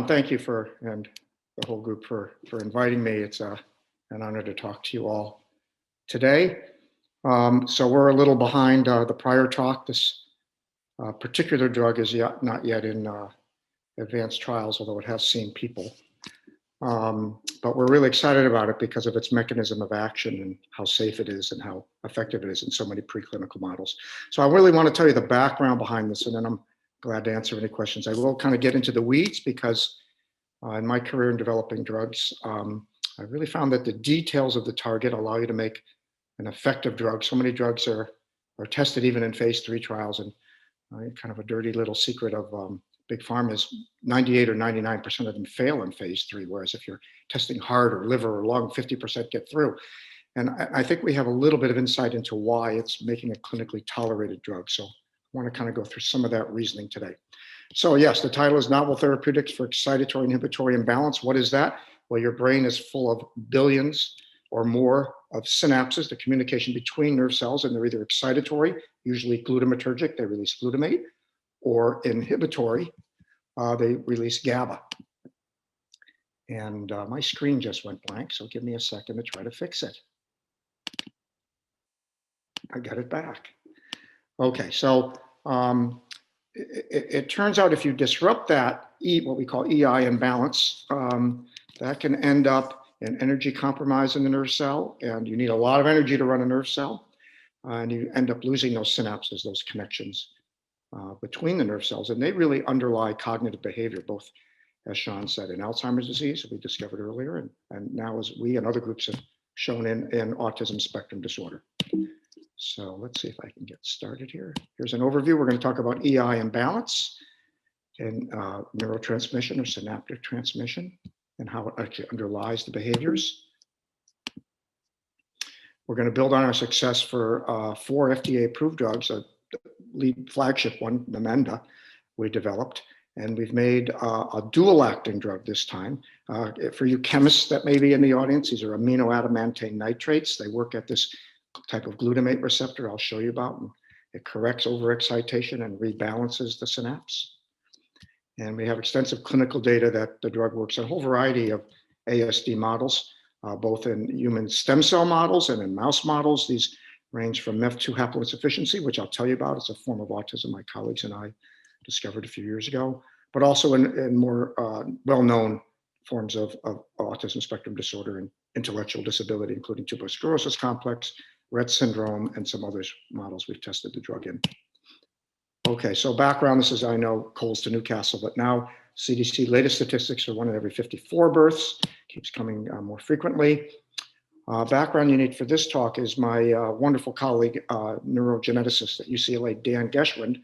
Sean, thank you and the whole group for inviting me. It's an honor to talk to you all today. So we're a little behind the prior talk. This particular drug is not yet in advanced trials, although it has seen people. But we're really excited about it because of its mechanism of action and how safe it is and how effective it is in so many preclinical models. So I really want to tell you the background behind this, and then I'm glad to answer any questions. I will kind of get into the weeds because in my career in developing drugs, I really found that the details of the target allow you to make an effective drug. So many drugs are tested even in phase 3 trials, and kind of a dirty little secret of big pharma is 98 or 99% of them fail in phase 3, whereas if you're testing heart or liver or lung, 50% get through. And I think we have a little bit of insight into why it's making a clinically tolerated drug. So I want to kind of go through some of that reasoning today. So yes, the title is Novel Therapeutics for Excitatory Inhibitory Imbalance. What is that? Well, your brain is full of billions or more of synapses, the communication between nerve cells, and they're either excitatory, usually glutamatergic, they release glutamate, or inhibitory, they release GABA. And my screen just went blank, so give me a second to try to fix it. I got it back. Okay, so it turns out if you disrupt that, what we call EI imbalance, that can end up in energy compromise in the nerve cell, and you need a lot of energy to run a nerve cell, and you end up losing those synapses, those connections between the nerve cells, and they really underlie cognitive behavior, both, as Sean said, in Alzheimer's disease, that we discovered earlier, and now as we and other groups have shown in autism spectrum disorder. So let's see if I can get started here. Here's an overview. We're going to talk about EI imbalance and neurotransmission or synaptic transmission and how it actually underlies the behaviors. We're going to build on our success for 4 FDA-approved drugs, a lead flagship one, Namenda, we developed, and we've made a dual-acting drug this time. For you chemists that may be in the audience, these are amino-adamantane nitrates. They work at this type of glutamate receptor I'll show you about, and it corrects overexcitation and rebalances the synapse. And we have extensive clinical data that the drug works in a whole variety of ASD models, both in human stem cell models and in mouse models. These range from MEF2 haploinsufficiency, which I'll tell you about. It's a form of autism my colleagues and I discovered a few years ago, but also in more well-known forms of autism spectrum disorder and intellectual disability, including tuberous sclerosis complex, Rett syndrome, and some other models we've tested the drug in. Okay, so background, this is, I know, Coles to Newcastle, but now CDC latest statistics are 1 in every 54 births, keeps coming more frequently. Background you need for this talk is my wonderful colleague, neurogeneticist at UCLA, Dan Geschwind,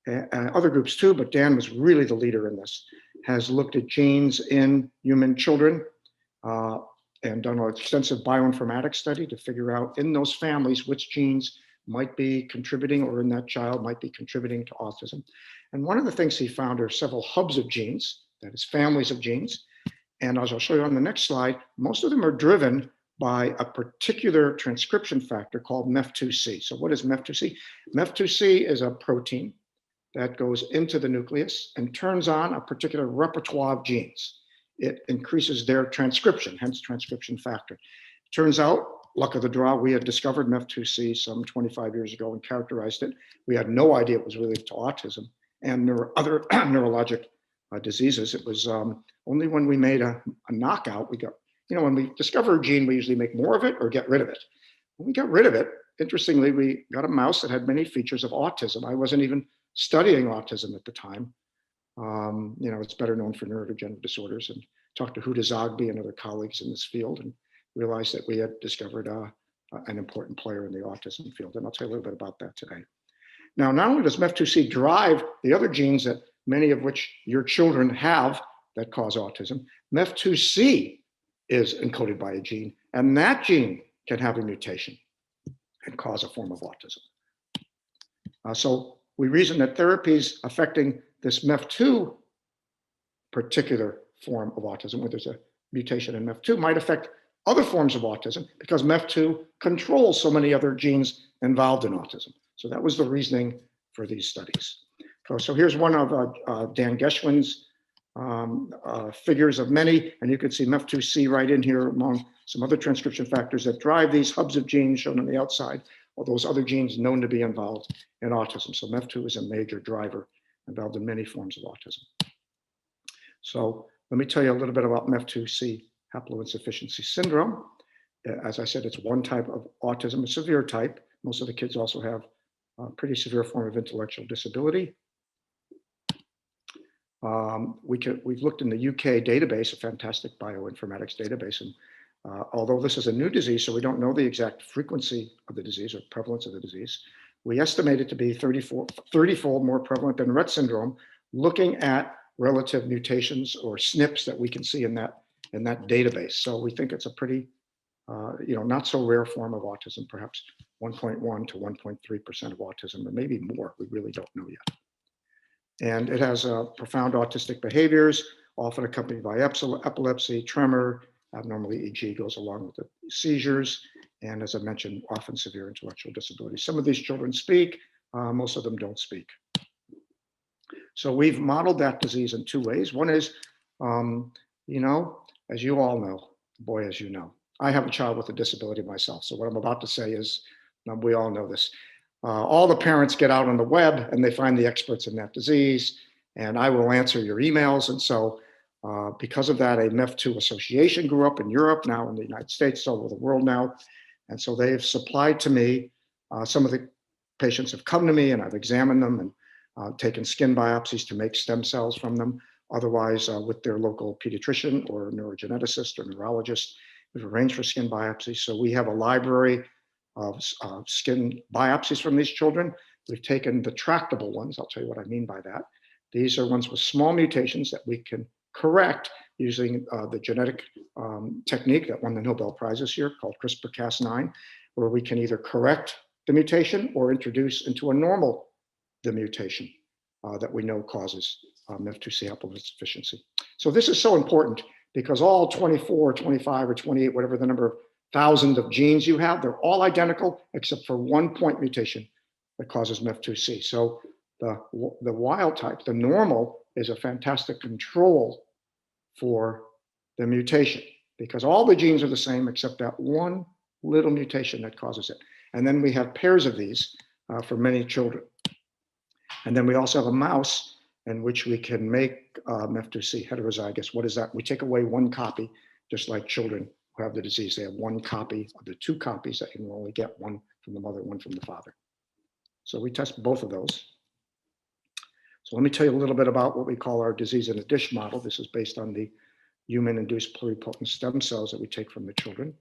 and other groups too, but Dan was really the leader in this, has looked at genes in human children and done an extensive bioinformatics study to figure out in those families which genes might be contributing, or in that child might be contributing to autism. And one of the things he found are several hubs of genes, that is families of genes. And as I'll show you on the next slide, most of them are driven by a particular transcription factor called MEF2C. So what is MEF2C? MEF2C is a protein that goes into the nucleus and turns on a particular repertoire of genes. It increases their transcription, hence transcription factor. Turns out, luck of the draw, we had discovered MEF2C some 25 years ago and characterized it. We had no idea it was related to autism and other neurologic diseases. It was only when we made a knockout, we got, when we discover a gene, we usually make more of it or get rid of it. When we got rid of it, interestingly, we got a mouse that had many features of autism. I wasn't even studying autism at the time. It's better known for neurodegenerative disorders, and talked to Huda Zogby and other colleagues in this field and realized that we had discovered an important player in the autism field. And I'll tell you a little bit about that today. Now, not only does MEF2C drive the other genes that many of which your children have that cause autism, MEF2C is encoded by a gene, and that gene can have a mutation and cause a form of autism. So we reason that therapies affecting this MEF2 particular form of autism, where there's a mutation in MEF2, might affect other forms of autism because MEF2 controls so many other genes involved in autism. So that was the reasoning for these studies. So here's one of Dan Geschwind's figures of many, and you can see MEF2C right in here among some other transcription factors that drive these hubs of genes shown on the outside, or those other genes known to be involved in autism. So MEF2 is a major driver involved in many forms of autism. So let me tell you a little bit about MEF2C haploinsufficiency syndrome. As I said, it's one type of autism, a severe type. Most of the kids also have a pretty severe form of intellectual disability. We've looked in the UK database, a fantastic bioinformatics database, and although this is a new disease, so we don't know the exact frequency of the disease or prevalence of the disease, we estimate it to be 30-fold more prevalent than Rett syndrome, looking at relative mutations or SNPs that we can see in that database. So we think it's a pretty, not so rare form of autism, perhaps 1.1 to 1.3% of autism, or maybe more. We really don't know yet. And it has profound autistic behaviors, often accompanied by epilepsy, tremor, abnormal EEG goes along with the seizures, and as I mentioned, often severe intellectual disability. Some of these children speak, most of them don't speak. So we've modeled that disease in two ways. One is, as you all know, boy, as you know, I have a child with a disability myself. So what I'm about to say is, we all know this. All the parents get out on the web and they find the experts in that disease, and I will answer your emails. And so because of that, a MEF2 association grew up in Europe, now in the United States, all over the world now. And so they've supplied to me, some of the patients have come to me and I've examined them and taken skin biopsies to make stem cells from them. Otherwise, with their local pediatrician or neurogeneticist or neurologist, we've arranged for skin biopsies. So we have a library of skin biopsies from these children. We've taken the tractable ones. I'll tell you what I mean by that. These are ones with small mutations that we can correct using the genetic technique that won the Nobel Prize this year called CRISPR-Cas9, where we can either correct the mutation or introduce into a normal the mutation that we know causes MEF2C haploinsufficiency. So this is so important because all 24, 25, or 28, whatever the number of thousands of genes you have, they're all identical except for one point mutation that causes MEF2C. So the wild type, the normal, is a fantastic control for the mutation because all the genes are the same except that one little mutation that causes it. And then we have pairs of these for many children. And then we also have a mouse in which we can make MEF2C heterozygous. What is that? We take away one copy, just like children who have the disease. They have one copy of the two copies that you can only get, one from the mother, one from the father. So we test both of those. So let me tell you a little bit about what we call our disease in a dish model. This is based on the human-induced pluripotent stem cells that we take from the children.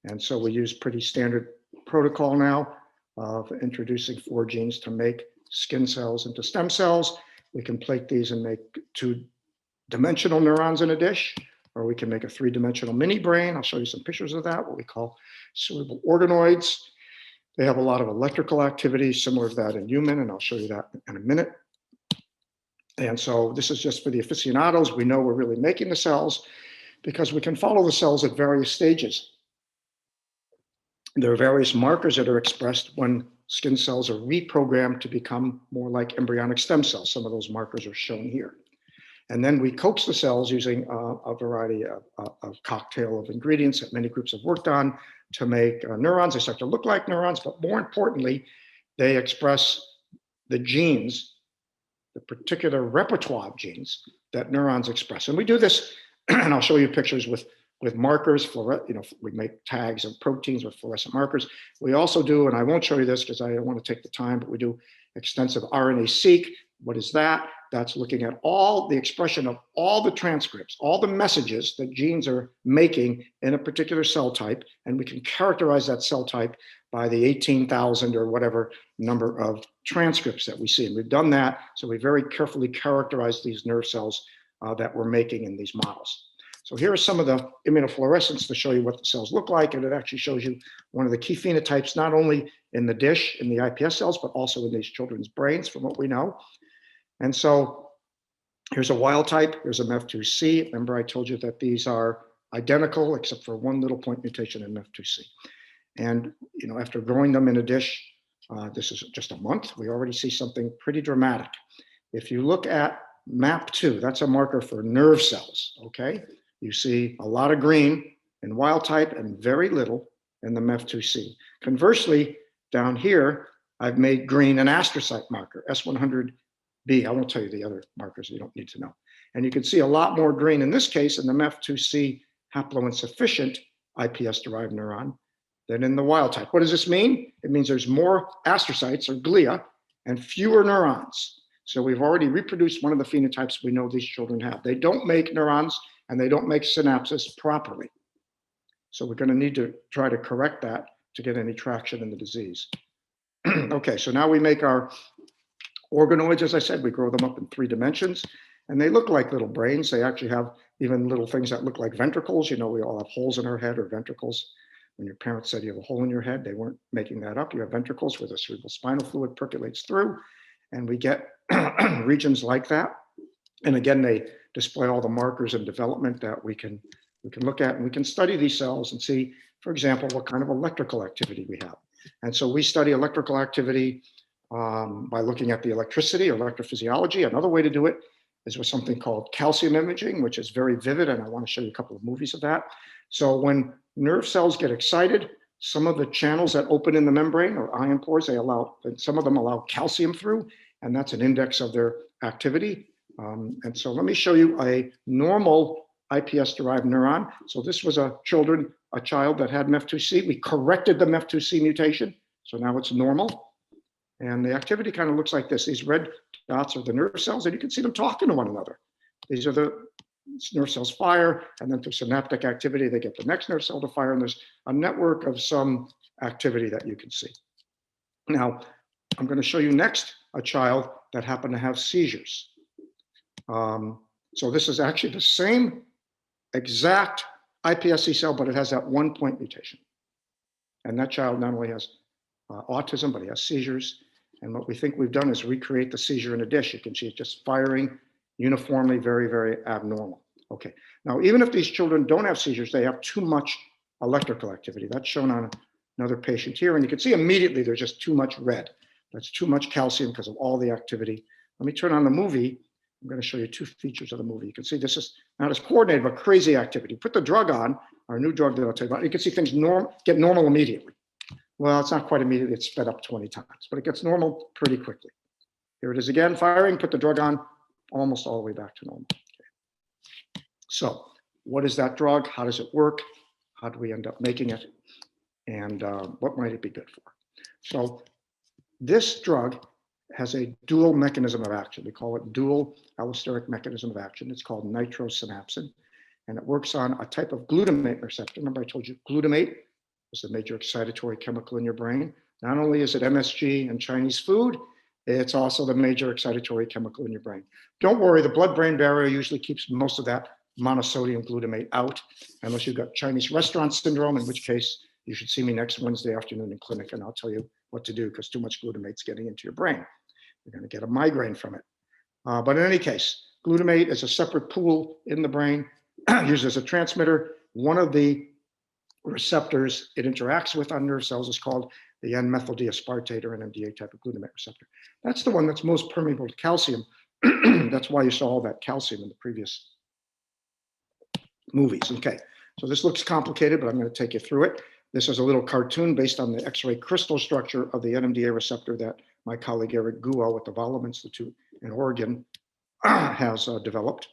And so we use pretty standard protocol now of introducing 4 genes to make skin cells into stem cells. We can plate these and make 2-dimensional neurons in a dish, or we can make a 3-dimensional mini brain. I'll show you some pictures of that, what we call cerebral organoids. They have a lot of electrical activity similar to that in human, and I'll show you that in a minute. And so this is just for the aficionados. We know we're really making the cells because we can follow the cells at various stages. There are various markers that are expressed when skin cells are reprogrammed to become more like embryonic stem cells. Some of those markers are shown here. And then we coax the cells using a variety of cocktail of ingredients that many groups have worked on to make neurons. They start to look like neurons, but more importantly, they express the genes, the particular repertoire of genes that neurons express. And we do this, and I'll show you pictures with markers, we make tags of proteins with fluorescent markers. We also do, and I won't show you this because I don't want to take the time, but we do extensive RNA-seq. What is that? That's looking at all the expression of all the transcripts, all the messages that genes are making in a particular cell type, and we can characterize that cell type by the 18,000 or whatever number of transcripts that we see. And we've done that, so we very carefully characterize these nerve cells that we're making in these models. So here are some of the immunofluorescence to show you what the cells look like, and it actually shows you one of the key phenotypes, not only in the dish, in the iPS cells, but also in these children's brains, from what we know. And so here's a wild type, here's a MEF2C. Remember I told you that these are identical except for one little point mutation in MEF2C. And after growing them in a dish, this is just a month, we already see something pretty dramatic. If you look at MAP2, that's a marker for nerve cells, okay? You see a lot of green in wild type and very little in the MEF2C. Conversely, down here, I've made green an astrocyte marker, S100B. I won't tell you the other markers, you don't need to know. And you can see a lot more green in this case in the MEF2C haploinsufficient iPS-derived neuron than in the wild type. What does this mean? It means there's more astrocytes or glia and fewer neurons. So we've already reproduced one of the phenotypes we know these children have. They don't make neurons and they don't make synapses properly. So we're going to need to try to correct that to get any traction in the disease. Okay, so now we make our organoids. As I said, we grow them up in 3 dimensions, and they look like little brains. They actually have even little things that look like ventricles. You know, we all have holes in our head or ventricles. When your parents said you have a hole in your head, they weren't making that up. You have ventricles where the cerebral spinal fluid percolates through, and we get regions like that. And again, they display all the markers in development that we can look at, and we can study these cells and see, for example, what kind of electrical activity we have. And so we study electrical activity by looking at the electricity or electrophysiology. Another way to do it is with something called calcium imaging, which is very vivid, and I want to show you a couple of movies of that. So when nerve cells get excited, some of the channels that open in the membrane or ion pores, some of them allow calcium through, and that's an index of their activity. And so let me show you a normal iPS-derived neuron. So this was a child that had MEF2C. We corrected the MEF2C mutation, so now it's normal. And the activity kind of looks like this. These red dots are the nerve cells, and you can see them talking to one another. These are the nerve cells fire, and then through synaptic activity, they get the next nerve cell to fire, and there's a network of some activity that you can see. Now, I'm going to show you next a child that happened to have seizures. So this is actually the same exact iPSC cell, but it has that 1 point mutation. And that child not only has autism, but he has seizures. And what we think we've done is recreate the seizure in a dish. You can see it just firing uniformly, very, very abnormal. Okay, now even if these children don't have seizures, they have too much electrical activity. That's shown on another patient here. And you can see immediately there's just too much red. That's too much calcium because of all the activity. Let me turn on the movie. I'm going to show you 2 features of the movie. You can see this is not as coordinated, but crazy activity. Put the drug on, our new drug that I'll tell you about. You can see things get normal immediately. Well, it's not quite immediately. It's sped up 20 times, but it gets normal pretty quickly. Here it is again, firing. Put the drug on, almost all the way back to normal. Okay. So what is that drug? How does it work? How do we end up making it? And what might it be good for? So this drug has a dual mechanism of action. We call it dual allosteric mechanism of action. It's called NitroSynopsin, and it works on a type of glutamate receptor. Remember I told you glutamate is the major excitatory chemical in your brain. Not only is it MSG in Chinese food, it's also the major excitatory chemical in your brain. Don't worry, the blood-brain barrier usually keeps most of that monosodium glutamate out, unless you've got Chinese restaurant syndrome, in which case you should see me next Wednesday afternoon in clinic, and I'll tell you what to do because too much glutamate's getting into your brain. You're going to get a migraine from it. But in any case, glutamate is a separate pool in the brain, used as a transmitter. One of the receptors it interacts with on nerve cells is called the N-methyl-D-aspartate or NMDA type of glutamate receptor. That's the one that's most permeable to calcium. That's why you saw all that calcium in the previous movies. Okay, so this looks complicated, but I'm going to take you through it. This is a little cartoon based on the X-ray crystal structure of the NMDA receptor that my colleague Eric Guo at the Volum Institute in Oregon has developed.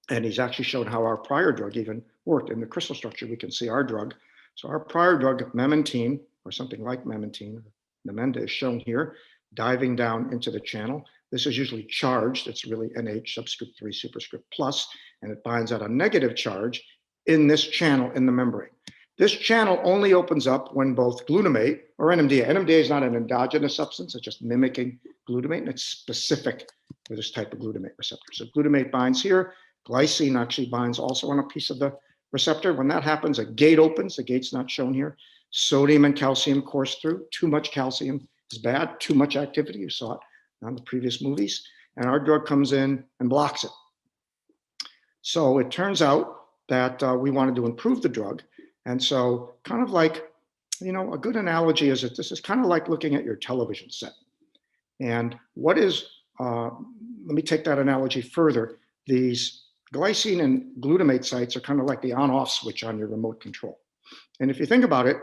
And he's actually shown how our prior drug even worked. In the crystal structure, we can see our drug. So our prior drug, memantine, or something like memantine, Namenda is shown here, diving down into the channel. This is usually charged. It's really NH subscript 3 superscript plus, and it binds at a negative charge in this channel in the membrane. This channel only opens up when both glutamate or NMDA. NMDA is not an endogenous substance. It's just mimicking glutamate, and it's specific for this type of glutamate receptor. So glutamate binds here. Glycine actually binds also on a piece of the receptor. When that happens, a gate opens. The gate's not shown here. Sodium and calcium course through. Too much calcium is bad. Too much activity. You saw it on the previous movies. And our drug comes in and blocks it. So it turns out that we wanted to improve the drug. And so kind of like, you know, a good analogy is that this is kind of like looking at your television set. And what is let me take that analogy further. These glycine and glutamate sites are kind of like the on-off switch on your remote control. And if you think about it,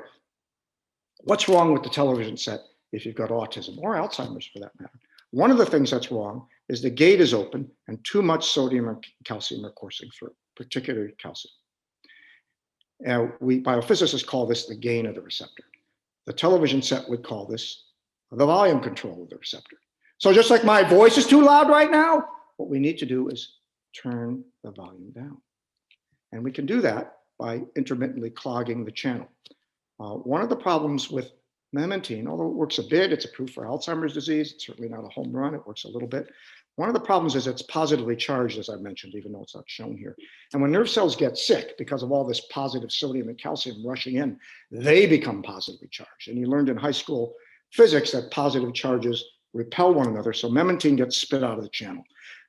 what's wrong with the television set if you've got autism or Alzheimer's for that matter? One of the things that's wrong is the gate is open and too much sodium or calcium are coursing through, particularly calcium. We biophysicists call this the gain of the receptor. The television set would call this the volume control of the receptor. So just like my voice is too loud right now, what we need to do is turn the volume down. And we can do that by intermittently clogging the channel. One of the problems with memantine, although it works a bit, it's approved for Alzheimer's disease, it's certainly not a home run, it works a little bit. One of the problems is it's positively charged, as I mentioned, even though it's not shown here. And when nerve cells get sick because of all this positive sodium and calcium rushing in, they become positively charged. And you learned in high school physics that positive charges repel one another, so memantine gets spit out of the channel.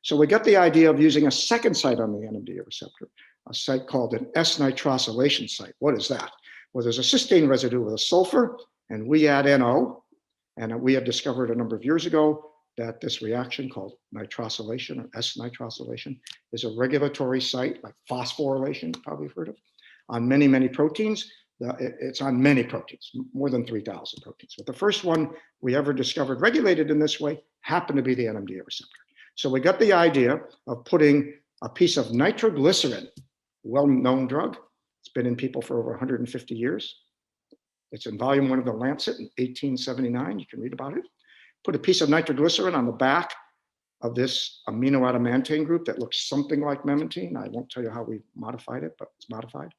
So we got the idea of using a second site on the NMDA receptor, a site called an S-nitrosylation site. What is that? Well, there's a cysteine residue with a sulfur, and we add NO, and we have discovered a number of years ago that this reaction called nitrosylation or S-nitrosylation is a regulatory site like phosphorylation, you've probably heard of, on many, many proteins. It's on many proteins, more than 3,000 proteins. But the first one we ever discovered regulated in this way happened to be the NMDA receptor. So we got the idea of putting a piece of nitroglycerin, well-known drug. It's been in people for over 150 years. It's in volume 1 of the Lancet in 1879. You can read about it. Put a piece of nitroglycerin on the back of this amino adamantane group that looks something like memantine. I won't tell you how we modified it, but it's modified.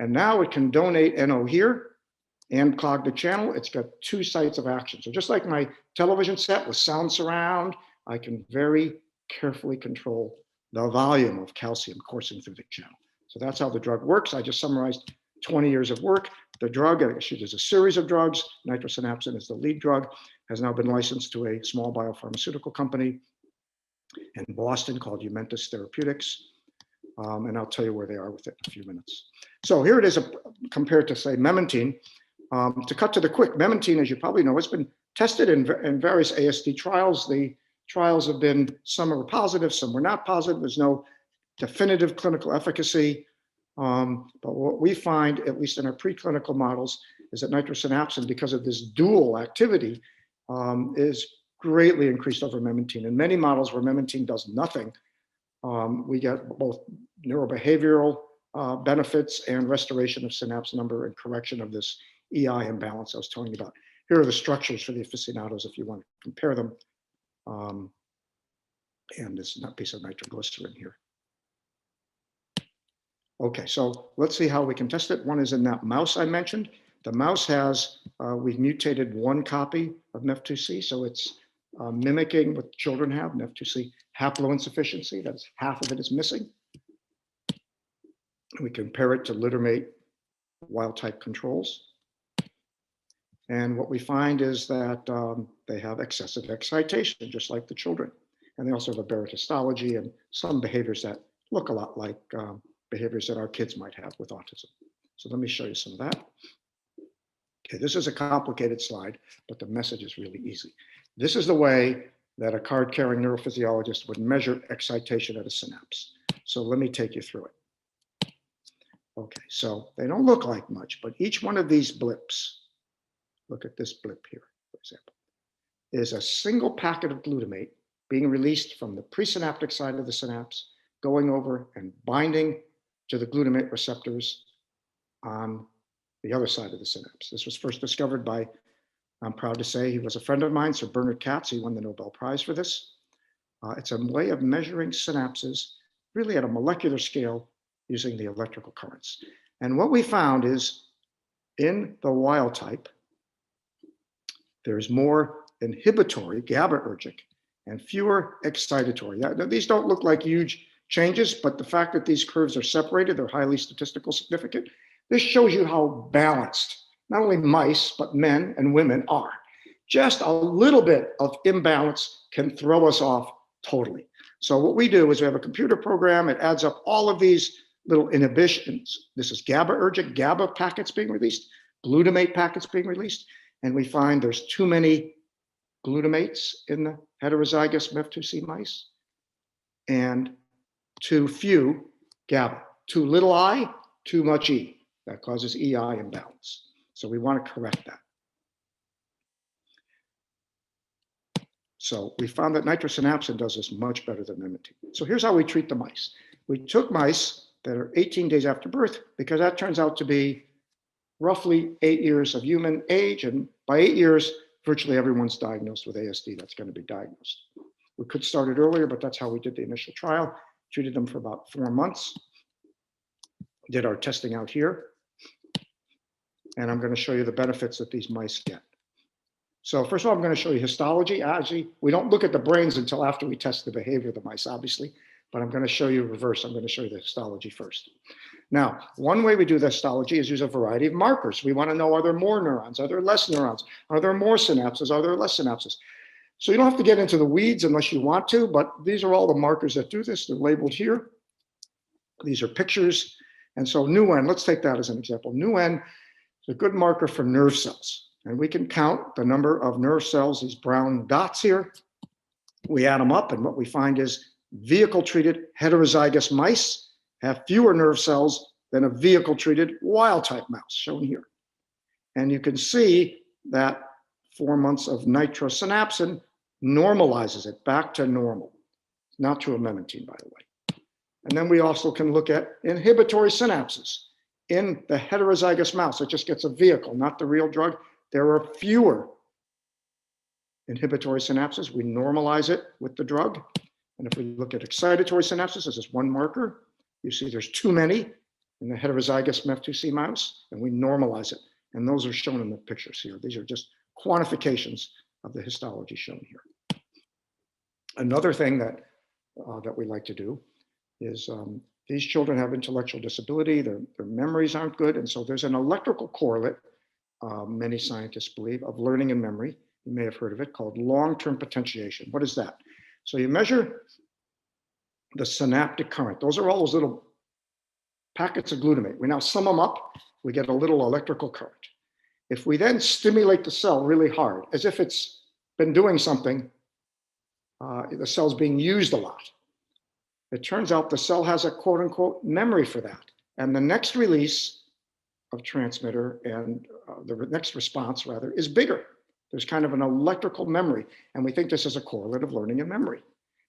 And now it can donate NO here and clog the channel. It's got 2 sites of action. So just like my television set with sound surround, I can very carefully control the volume of calcium coursing through the channel. So that's how the drug works. I just summarized 20 years of work. The drug, actually there's a series of drugs. NitroSynopsin is the lead drug, has now been licensed to a small biopharmaceutical company in Boston called Therapeutics. And I'll tell you where they are with it in a few minutes. So here it is compared to, say, memantine. To cut to the quick, memantine, as you probably know, has been tested in various ASD trials. The trials have been, some were positive, some were not positive. There's no definitive clinical efficacy. But what we find, at least in our preclinical models, is that NitroSynopsin, because of this dual activity, is greatly increased over memantine. In many models where memantine does nothing, we get both neurobehavioral benefits and restoration of synapse number and correction of this EI imbalance I was telling you about. Here are the structures for the aficionados if you want to compare them. And this piece of nitroglycerin here. Okay, so let's see how we can test it. One is in that mouse I mentioned. The mouse has, we've mutated 1 copy of MEF2C, so it's mimicking what children have, MEF2C haploinsufficiency, that's half of it is missing. We compare it to littermate wild type controls. And what we find is that they have excessive excitation, just like the children. And they also have a barohistology and some behaviors that look a lot like behaviors that our kids might have with autism. So let me show you some of that. Okay, this is a complicated slide, but the message is really easy. This is the way that a card-carrying neurophysiologist would measure excitation at a synapse. So let me take you through it. Okay, so they don't look like much, but each one of these blips, look at this blip here, for example, is a single packet of glutamate being released from the presynaptic side of the synapse, going over and binding to the glutamate receptors on the other side of the synapse. This was first discovered by, I'm proud to say, he was a friend of mine, Sir Bernard Katz. He won the Nobel Prize for this. It's a way of measuring synapses really at a molecular scale using the electrical currents. And what we found is in the wild type, there's more inhibitory, GABAergic, and fewer excitatory. Now, these don't look like huge changes, but the fact that these curves are separated, they're highly statistical significant. This shows you how balanced not only mice, but men and women are. Just a little bit of imbalance can throw us off totally. So what we do is we have a computer program, it adds up all of these little inhibitions. This is GABAergic, GABA packets being released, glutamate packets being released, and we find there's too many glutamates in the heterozygous MEF2C mice and too few GABA. Too little I, too much E. That causes EI imbalance. So we want to correct that. So we found that NitroSynopsin does this much better than memantine. So here's how we treat the mice. We took mice that are 18 days after birth, because that turns out to be roughly 8 years of human age. And by 8 years, virtually everyone's diagnosed with ASD that's going to be diagnosed. We could start it earlier, but that's how we did the initial trial. Treated them for about 4 months. Did our testing out here. And I'm going to show you the benefits that these mice get. So first of all, I'm going to show you histology. Actually, we don't look at the brains until after we test the behavior of the mice, obviously, but I'm going to show you reverse. I'm going to show you the histology first. Now, one way we do the histology is use a variety of markers. We want to know, are there more neurons? Are there less neurons? Are there more synapses? Are there less synapses? So you don't have to get into the weeds unless you want to, but these are all the markers that do this. They're labeled here. These are pictures. And so NuN, let's take that as an example. NuN is a good marker for nerve cells. And we can count the number of nerve cells, these brown dots here. We add them up, and what we find is vehicle-treated heterozygous mice have fewer nerve cells than a vehicle-treated wild-type mouse, shown here. And you can see that 4 months of NitroSynopsin normalizes it back to normal. Not true of memantine, by the way. And then we also can look at inhibitory synapses in the heterozygous mouse. It just gets a vehicle, not the real drug. There are fewer inhibitory synapses. We normalize it with the drug. And if we look at excitatory synapses, this is one marker. You see there's too many in the heterozygous MEF2C mouse, and we normalize it. And those are shown in the pictures here. These are just quantifications of the histology shown here. Another thing that we like to do is these children have intellectual disability. Their memories aren't good. And so there's an electrical correlate, many scientists believe, of learning and memory. You may have heard of it, called long-term potentiation. What is that? So you measure the synaptic current. Those are all those little packets of glutamate. We now sum them up. We get a little electrical current. If we then stimulate the cell really hard, as if it's been doing something, the cell's being used a lot. It turns out the cell has a quote unquote memory for that. And the next release of transmitter and the next response rather is bigger. There's kind of an electrical memory. And we think this is a correlate of learning and memory.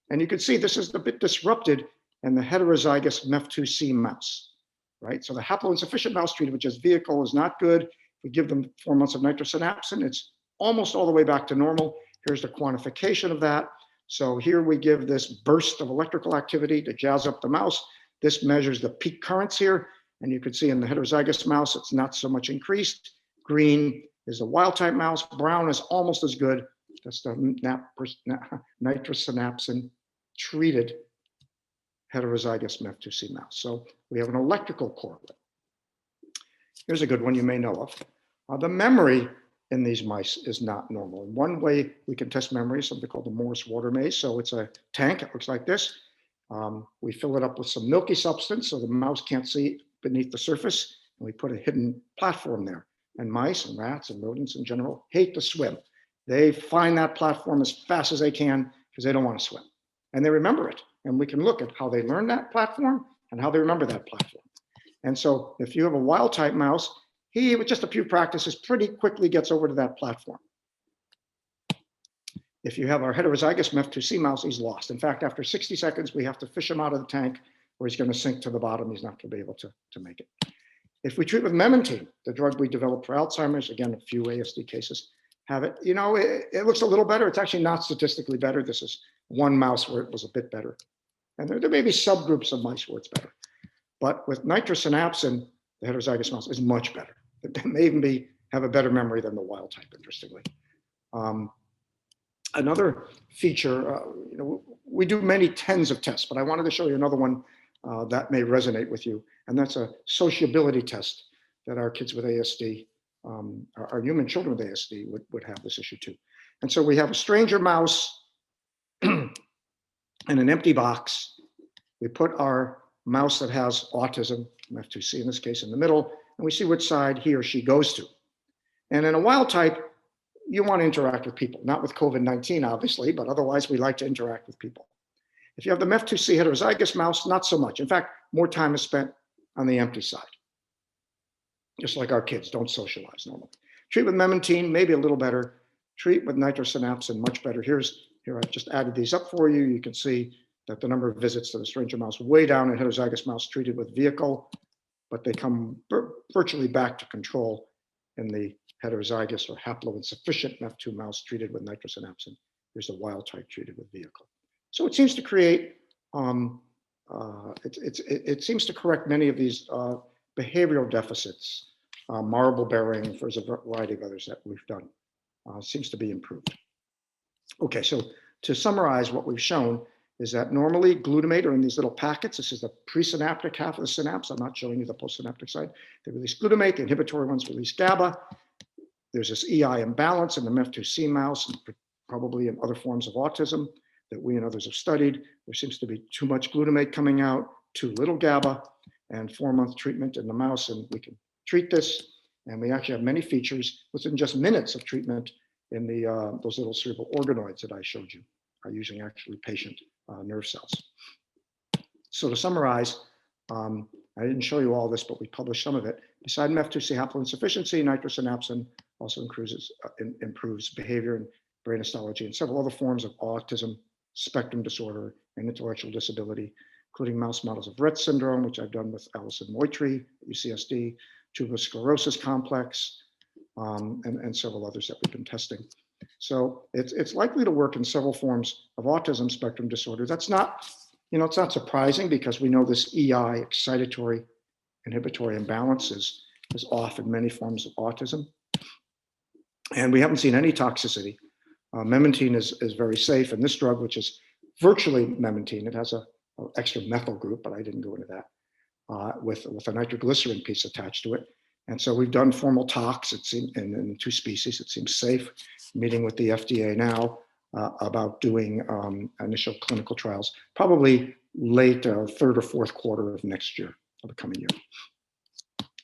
And you can see this is a bit disrupted in the heterozygous MEF2C mouse, right? So the haploinsufficient mouse treated with just vehicle is not good. We give them 4 months of NitroSynopsin. It's almost all the way back to normal. Here's the quantification of that. So here we give this burst of electrical activity to jazz up the mouse. This measures the peak currents here. And you can see in the heterozygous mouse, it's not so much increased. Green is a wild type mouse. Brown is almost as good. That's the NitroSynopsin treated heterozygous MEF2C mouse. So we have an electrical correlate. Here's a good one you may know of. The memory in these mice is not normal. And one way we can test memory is something called the Morse water maze. So it's a tank, it looks like this. We fill it up with some milky substance so the mouse can't see beneath the surface. And we put a hidden platform there. And mice and rats and rodents in general hate to swim. They find that platform as fast as they can because they don't want to swim. And they remember it. And we can look at how they learn that platform and how they remember that platform. And so if you have a wild type mouse, he, with just a few practices, pretty quickly gets over to that platform. If you have our heterozygous MEF2C mouse, he's lost. In fact, after 60 seconds, we have to fish him out of the tank or he's going to sink to the bottom. He's not going to be able to make it. If we treat with memantine, the drug we developed for Alzheimer's, again, a few ASD cases have it. You know, it looks a little better. It's actually not statistically better. This is one mouse where it was a bit better. And there may be subgroups of mice where it's better. But with NitroSynopsin, the heterozygous mouse is much better. It may even have a better memory than the wild type, interestingly. Another feature, you know, we do many tens of tests, but I wanted to show you another one that may resonate with you. And that's a sociability test that our kids with ASD, our human children with ASD would have this issue too. And so we have a stranger mouse in an empty box. We put our mouse that has autism, MEF2C in this case, in the middle, and we see which side he or she goes to. And in a wild type, you want to interact with people, not with COVID-19, obviously, but otherwise we like to interact with people. If you have the MEF2C heterozygous mouse, not so much. In fact, more time is spent on the empty side. Just like our kids don't socialize normally. Treat with memantine, maybe a little better. Treat with NitroSynopsin, much better. Here I've just added these up for you. You can see that the number of visits to the stranger mouse way down in heterozygous mouse treated with vehicle, but they come virtually back to control in the heterozygous or haploinsufficient MEF2 mouse treated with NitroSynopsin. Here's the wild type treated with vehicle. So it seems to create, it seems to correct many of these behavioral deficits, marble bearing, there's a variety of others that we've done. Seems to be improved. Okay, so to summarize, what we've shown is that normally glutamate are in these little packets. This is the presynaptic half of the synapse. I'm not showing you the postsynaptic side. They release glutamate, the inhibitory ones release GABA. There's this EI imbalance in the MEF2C mouse and probably in other forms of autism that we and others have studied. There seems to be too much glutamate coming out, too little GABA, and 4-month treatment in the mouse, and we can treat this. And we actually have many features within just minutes of treatment in the those little cerebral organoids that I showed you are using actually patient nerve cells. So to summarize, I didn't show you all this, but we published some of it. Beside MEF2C haploinsufficiency, NitroSynopsin also improves behavior and brain histology and several other forms of autism, spectrum disorder, and intellectual disability, including mouse models of Rett syndrome, which I've done with Alison Moitry at UCSD, tuberous sclerosis complex, and several others that we've been testing. So it's likely to work in several forms of autism spectrum disorder. That's not, it's not surprising because we know this EI, excitatory inhibitory imbalance, is off in many forms of autism. And we haven't seen any toxicity. Memantine is very safe, and this drug, which is virtually memantine, it has an extra methyl group, but I didn't go into that, with a nitroglycerin piece attached to it. And so we've done formal tox, it seems, in 2 species. It seems safe. Meeting with the FDA now about doing initial clinical trials, probably late 3rd or 4th quarter of next year, of the coming year.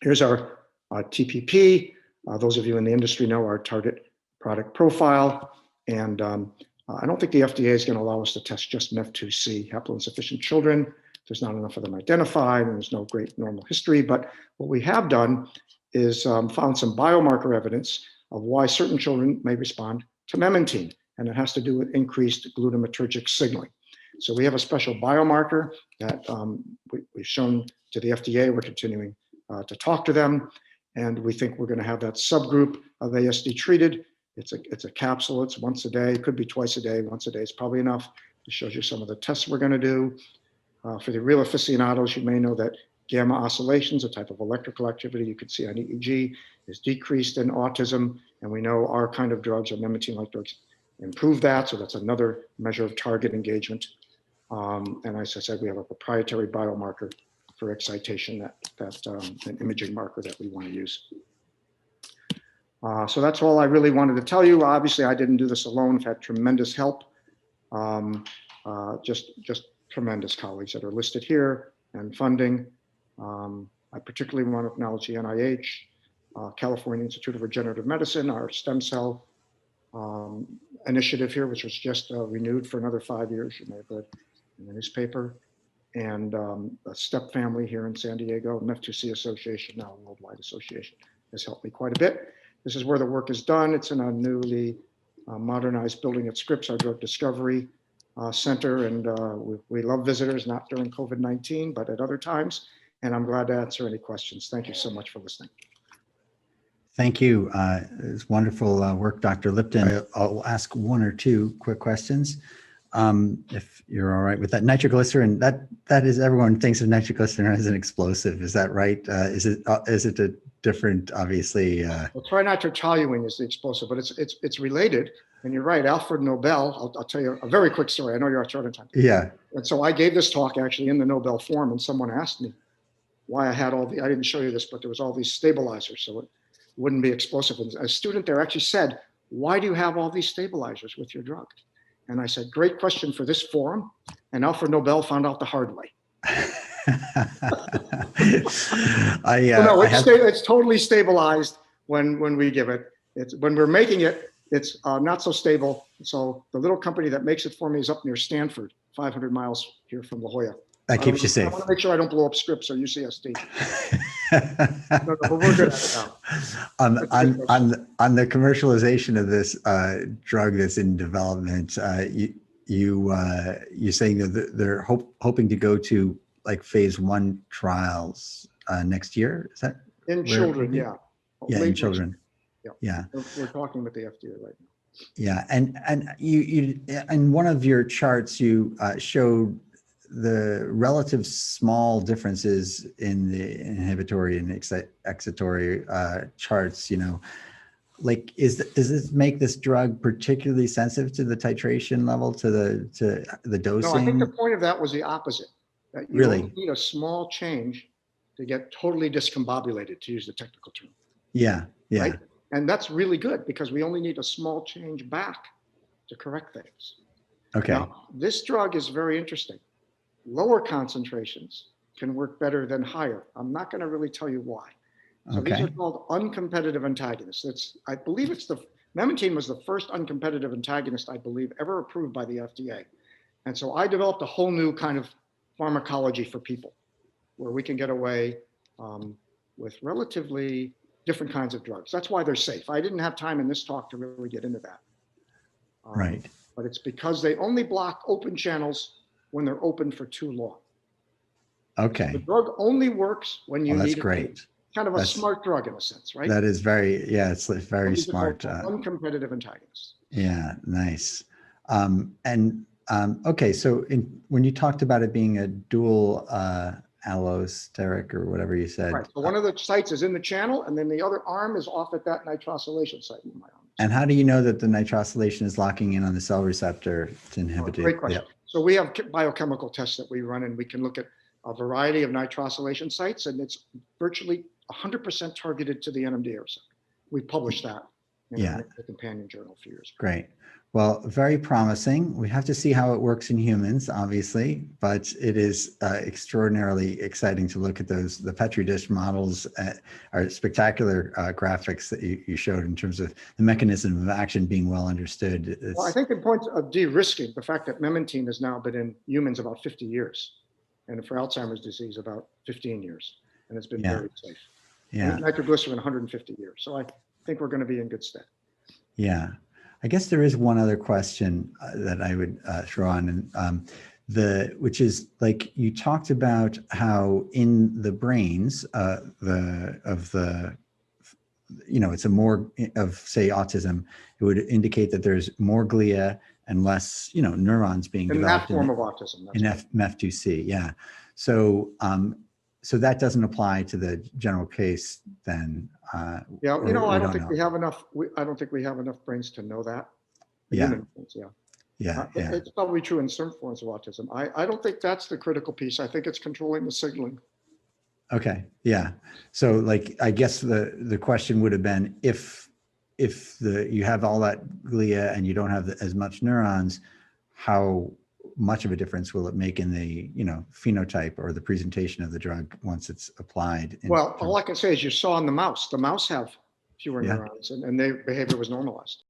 Here's our TPP. Those of you in the industry know our target product profile. And I don't think the FDA is going to allow us to test just MEF2C haploinsufficient children. There's not enough of them identified, and there's no great normal history. But what we have done is found some biomarker evidence of why certain children may respond to memantine, and it has to do with increased glutamatergic signaling. So we have a special biomarker that we've shown to the FDA. We're continuing to talk to them, and we think we're going to have that subgroup of ASD treated. It's a capsule. It's once a day. It could be twice a day. Once a day is probably enough. It shows you some of the tests we're going to do. For the real aficionados, you may know that gamma oscillations, a type of electrical activity you can see on EEG, is decreased in autism. And we know our kind of drugs, or memantine-like drugs, improve that. So that's another measure of target engagement. And as I said, we have a proprietary biomarker for excitation, an imaging marker that we want to use. So that's all I really wanted to tell you. Obviously, I didn't do this alone. I've had tremendous help, just tremendous colleagues that are listed here, and funding. I particularly want to acknowledge the NIH, California Institute of Regenerative Medicine, our stem cell initiative here, which was just renewed for another 5 years. You may have read in the newspaper. And the STEP family here in San Diego, MEF2C Association, now a worldwide association, has helped me quite a bit. This is where the work is done. It's in a newly modernized building at Scripps, our drug discovery center. And we love visitors, not during COVID-19, but at other times. And I'm glad to answer any questions. Thank you so much for listening. Thank you. It's wonderful work, Dr. Lipton. I'll ask 1 or 2 quick questions. If you're all right with that. Nitroglycerin, that is, everyone thinks of nitroglycerin as an explosive. Is that right? Is it a different, obviously? Well, trinitrotoluene is the explosive, but it's related. And you're right, Alfred Nobel, I'll tell you a very quick story. I know you're short on time. Yeah. And so I gave this talk actually in the Nobel Forum, and someone asked me why I had I didn't show you this, but there was all these stabilizers, so it wouldn't be explosive. And a student there actually said, why do you have all these stabilizers with your drug? And I said, great question for this forum. And Alfred Nobel found out the hard way. It's totally stabilized when we give it. When we're making it, it's not so stable. So the little company that makes it for me is up near Stanford, 500 miles here from La Jolla. That keeps you safe. I want to make sure I don't blow up Scripps or UCSD. No, but we're good at it now. On the commercialization of this drug that's in development, you're saying that they're hoping to go to like phase 1 trials next year? Is that in children? Yeah. Yeah, in children. Yeah. We're talking with the FDA right now. Yeah, and you in one of your charts you showed the relative small differences in the inhibitory and excitatory charts. Like does this make this drug particularly sensitive to the titration level, to the dosing? No, I think the point of that was the opposite. That you Really only need a small change to get totally discombobulated, to use the technical term. Yeah. Right? And that's really good because we only need a small change back to correct things. Okay. Now, this drug is very interesting. Lower concentrations can work better than higher. I'm not going to really tell you why. So these are called uncompetitive antagonists. I believe memantine was the first uncompetitive antagonist, I believe, ever approved by the FDA. And so I developed a whole new kind of pharmacology for people where we can get away with relatively different kinds of drugs. That's why they're safe. I didn't have time in this talk to really get into that. Right. But it's because they only block open channels when they're open for too long. Okay. So the drug only works when you need it. That's great. Kind of a smart drug in a sense, right? That is it's very smart. Uncompetitive antagonists. Yeah, nice. Okay, so when you talked about it being a dual allosteric or whatever you said. Right, so one of the sites is in the channel and then the other arm is off at that nitrosylation site in my arm. And how do you know that the nitrosylation is locking in on the cell receptor to inhibit it? Great question. Yeah. So we have biochemical tests that we run and we can look at a variety of nitrosylation sites and it's virtually 100% targeted to the NMDA receptor. We published that in the companion journal a few years ago. Great. Well, very promising. We have to see how it works in humans, obviously, but it is extraordinarily exciting to look at the Petri dish models, are spectacular graphics that you showed in terms of the mechanism of action being well understood. Well, I think in point of de-risking, the fact that memantine has now been in humans about 50 years, and for Alzheimer's disease about 15 years, and it's been very safe. Yeah. And nitroglycerin 150 years. So I think we're going to be in good stead. Yeah. I guess there is one other question that I would throw on, and which is like you talked about how in the brains it's a more of say autism, it would indicate that there's more glia and less neurons being developed in that form of autism. In MEF2C, yeah. So so that doesn't apply to the general case then. I don't think we have enough. I don't think we have enough brains to know that. It's probably true in some forms of autism. I don't think that's the critical piece. I think it's controlling the signaling. Okay. Yeah. So like, I guess the question would have been if you have all that glia and you don't have as much neurons, how much of a difference will it make in the phenotype or the presentation of the drug once it's applied? Well, all I can say is you saw in the mouse have fewer neurons and their behavior was normalized.